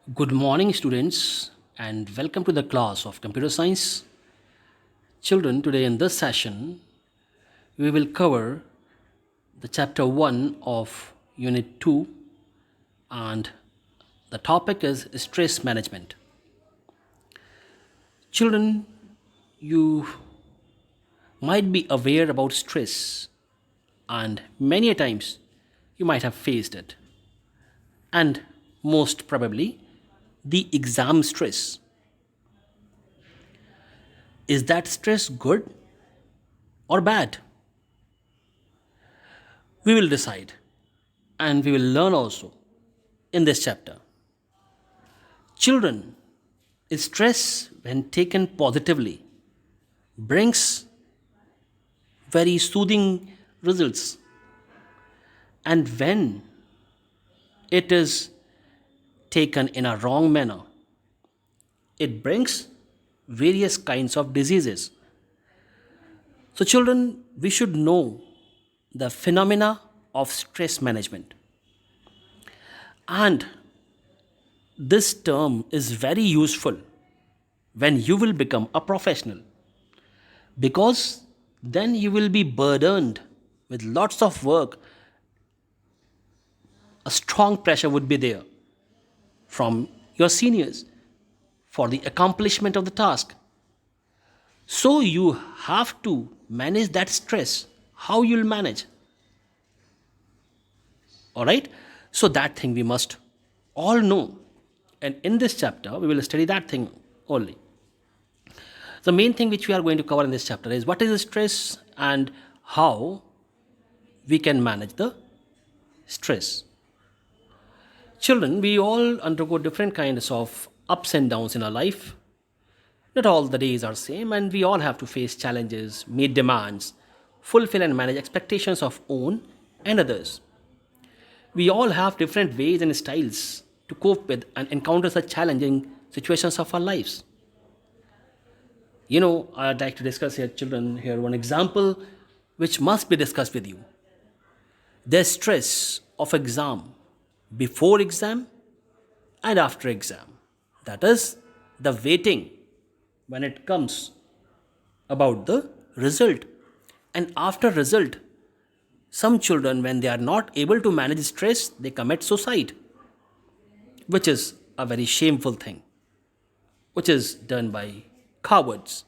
Good morning, students, and welcome to the class of Computer Science. Children, today in this session, we will cover the chapter 1 of Unit 2, and the topic is stress management. Children, you might be aware about stress, and many a times you might have faced it, and most probably the exam stress. Is that stress good or bad? We will decide and we will learn also in this chapter. Children, stress, when taken positively, brings very soothing results, and when it is taken in a wrong manner, it brings various kinds of diseases. So, children, we should know the phenomena of stress management. And this term is very useful when you will become a professional, because then you will be burdened with lots of work. A strong pressure would be there from your seniors for the accomplishment of the task. So you have to manage that stress. How you'll manage? All right? So that thing we must all know. And in this chapter, we will study that thing only. The main thing which we are going to cover in this chapter is what is stress and how we can manage the stress. Children, we all undergo different kinds of ups and downs in our life. Not all the days are same, and we all have to face challenges, meet demands, fulfill and manage expectations of own and others. We all have different ways and styles to cope with and encounter such challenging situations of our lives. I'd like to discuss here, children, here one example which must be discussed with you. The stress of exam, before exam and after exam. That is the waiting when it comes about the result. And after result, some children, when they are not able to manage stress, they commit suicide, which is a very shameful thing, which is done by cowards.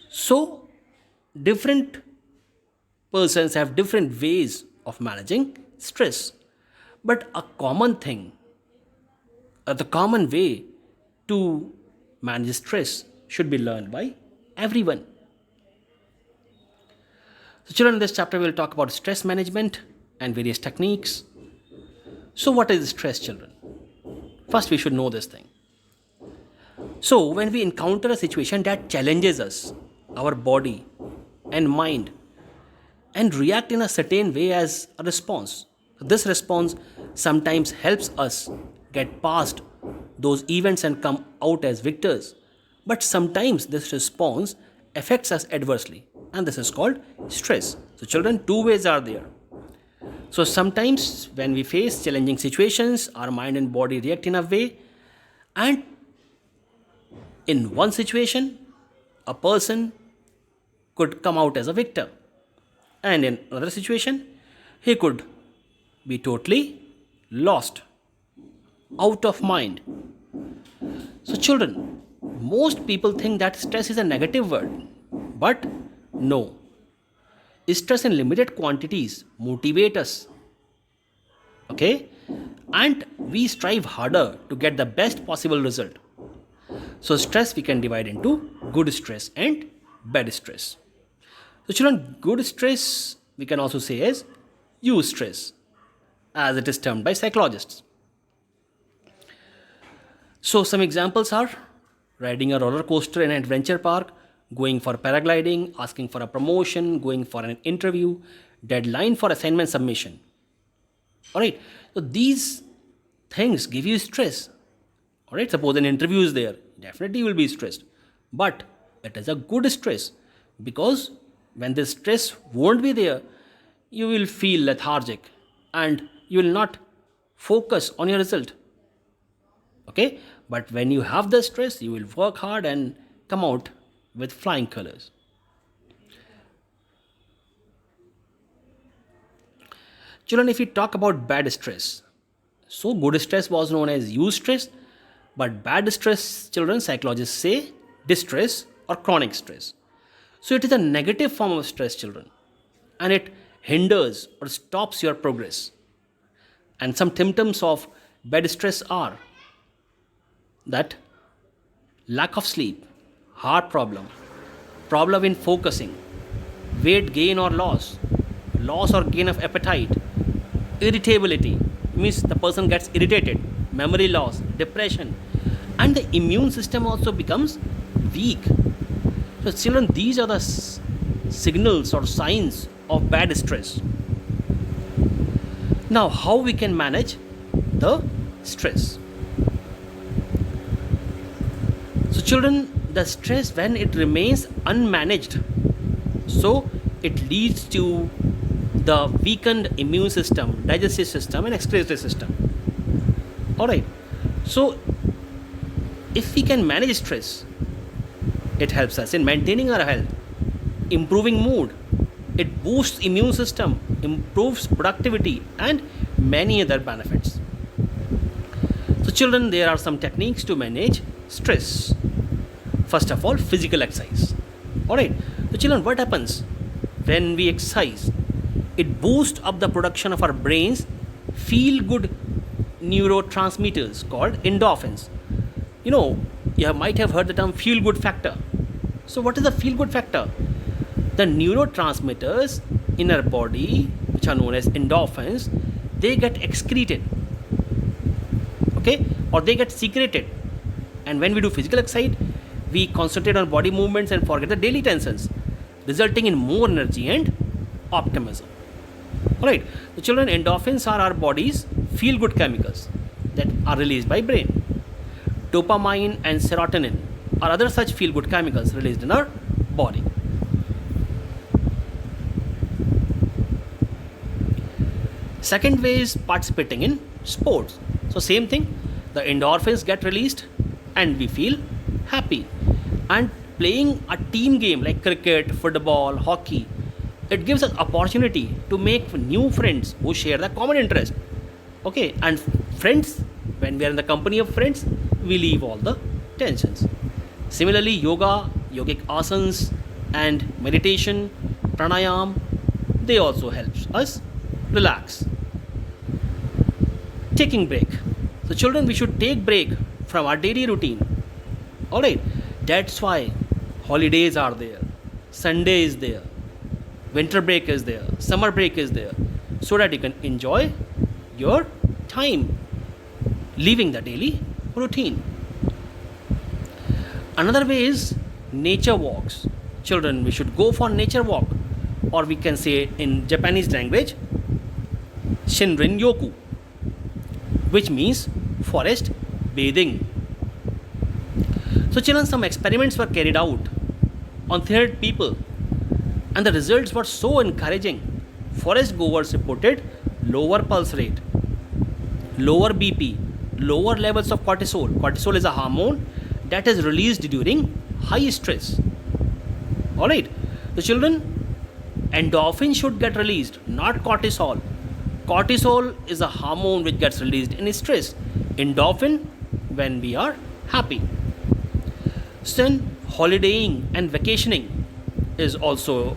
So, different persons have different ways of managing stress. But a common thing, the common way to manage stress should be learned by everyone. So, children, in this chapter, we will talk about stress management and various techniques. So, what is stress, children? First, we should know this thing. So, when we encounter a situation that challenges us, our body and mind, and react in a certain way as a response, this response sometimes helps us get past those events and come out as victors. But sometimes this response affects us adversely, and this is called stress. So, children, two ways are there. So, sometimes when we face challenging situations, our mind and body react in a way, and in one situation, a person could come out as a victor, and in another situation, he could be totally lost, out of mind. So, children, most people think that stress is a negative word, but no. Stress in limited quantities motivate us, okay? And we strive harder to get the best possible result. So, stress we can divide into good stress and bad stress. So, children, good stress we can also say as eustress, as it is termed by psychologists. So, some examples are riding a roller coaster in an adventure park, going for paragliding, asking for a promotion, going for an interview, deadline for assignment submission. Alright, so these things give you stress. Alright, suppose an interview is there, definitely you will be stressed. But it is a good stress, because when this stress won't be there, you will feel lethargic and you will not focus on your result. Okay, but when you have the stress, you will work hard and come out with flying colors. Children, if we talk about bad stress, so good stress was known as eustress, but bad stress, children, psychologists say distress or chronic stress. So it is a negative form of stress, children, and it hinders or stops your progress. And some symptoms of bad stress are that lack of sleep, heart problem, problem in focusing, weight gain or loss, loss or gain of appetite, irritability, means the person gets irritated, memory loss, depression, and the immune system also becomes weak. So, children, these are the signals or signs of bad stress. Now, how we can manage the stress? So, children, the stress when it remains unmanaged, so it leads to the weakened immune system, digestive system, and excretory system. All right. So, if we can manage stress, it helps us in maintaining our health, improving mood. It boosts immune system, improves productivity, and many other benefits. So, children, there are some techniques to manage stress. First of all, physical exercise. All right. So, children, what happens when we exercise? It boosts up the production of our brain's feel good neurotransmitters called endorphins. You know, you might have heard the term feel good factor. So, what is the feel good factor? The neurotransmitters in our body, which are known as endorphins, they get excreted, okay, or they get secreted. And when we do physical exercise, we concentrate on body movements and forget the daily tensions, resulting in more energy and optimism. Alright, the children, endorphins are our body's feel good chemicals that are released by brain. Dopamine and serotonin are other such feel good chemicals released in our body. Second way is participating in sports. So, same thing, the endorphins get released and we feel happy. And playing a team game like cricket, football, hockey, it gives us opportunity to make new friends who share the common interest. Okay, and friends, when we are in the company of friends, we leave all the tensions. Similarly, yoga, yogic asanas, and meditation, pranayam, they also help us relax. Taking break. So, children, we should take break from our daily routine. All right, that's why holidays are there, Sunday is there, winter break is there, summer break is there, so that you can enjoy your time leaving the daily routine. Another way is nature walks. Children, we should go for nature walk, or we can say in Japanese language, Shinrin Yoku, which means forest bathing. So, children, some experiments were carried out on 300 people, and the results were so encouraging. Forest goers reported lower pulse rate, lower BP, lower levels of cortisol. Cortisol is a hormone that is released during high stress. All right. So, children, endorphin should get released, not cortisol. Cortisol is a hormone which gets released in stress. Endorphin when we are happy. So, then holidaying and vacationing is also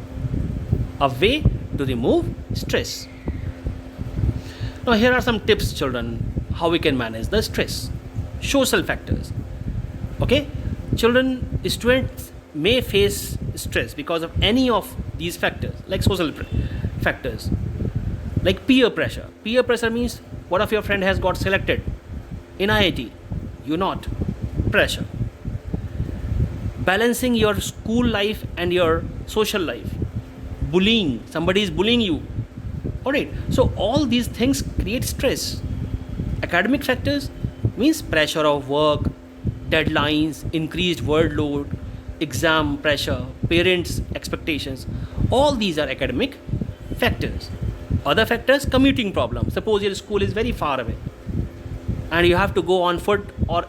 a way to remove stress. Now, here are some tips, children, how we can manage the stress. Social factors. Okay, children, students may face stress because of any of these factors, like social factors, like peer pressure. Peer pressure means what if your friend has got selected in IIT, you not, pressure. Balancing your school life and your social life. Bullying, somebody is bullying you. Alright, so all these things create stress. Academic factors means pressure of work, deadlines, increased workload, exam pressure, parents' expectations. All these are academic factors. Other factors, commuting problem. Suppose your school is very far away. and you have to go on foot, or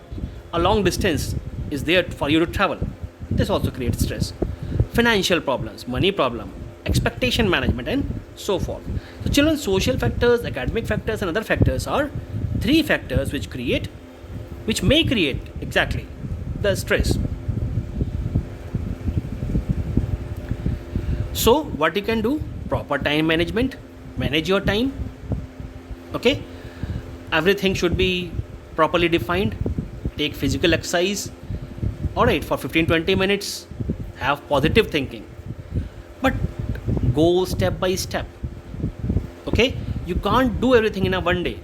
a long distance is there for you to travel. This also creates stress. Financial problems, money problem, expectation management, and so forth. So children's social factors, academic factors, and other factors are three factors which may create exactly the stress. So what you can do: proper time management, manage your time. Okay, everything should be properly defined. Take physical exercise, all right, for 15-20 minutes. Have positive thinking, but go step by step. Okay, you can't do everything in a one day.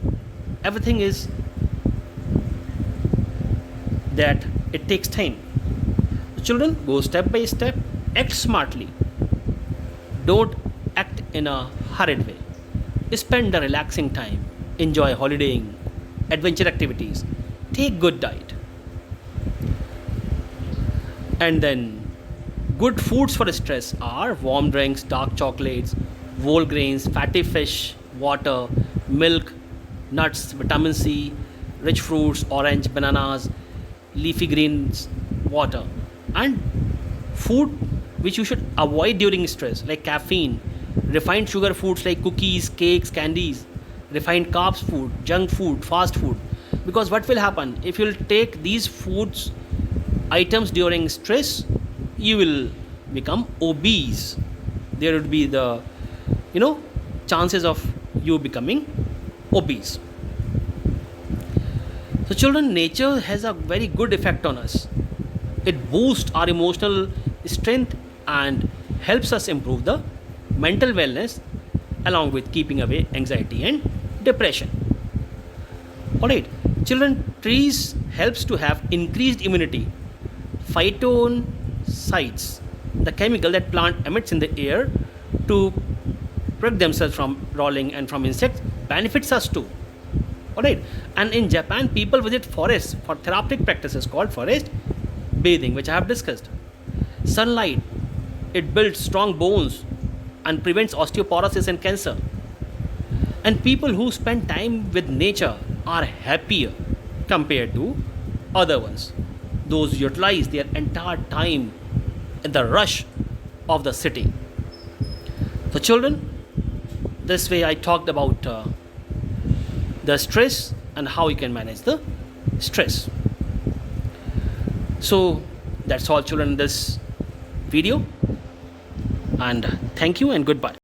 Everything is that it takes time. So children, go step by step, act smartly, don't act in a hurried way. Spend a relaxing time, enjoy holidaying, adventure activities, take good diet. And then good foods for stress are warm drinks, dark chocolates, whole grains, fatty fish, water, milk, nuts, vitamin C, rich fruits, orange, bananas, leafy greens, water. And food which you should avoid during stress, like caffeine, refined sugar foods like cookies, cakes, candies, refined carbs food, junk food, fast food. Because what will happen if you'll take these foods items during stress, you will become obese. There would be the chances of you becoming obese. So children, nature has a very good effect on us. It boosts our emotional strength and helps us improve the mental wellness, along with keeping away anxiety and depression. All right, children, trees helps to have increased immunity. Phytoncides, the chemical that plant emits in the air to protect themselves from rolling and from insects, benefits us too. All right, and in Japan, people visit forests for therapeutic practices called forest bathing, which I have discussed. Sunlight, it builds strong bones and prevents osteoporosis and cancer. And people who spend time with nature are happier compared to other ones. Those utilize their entire time in the rush of the city. So, children, this way I talked about the stress and how you can manage the stress. So, that's all, children, in this video. And thank you and goodbye.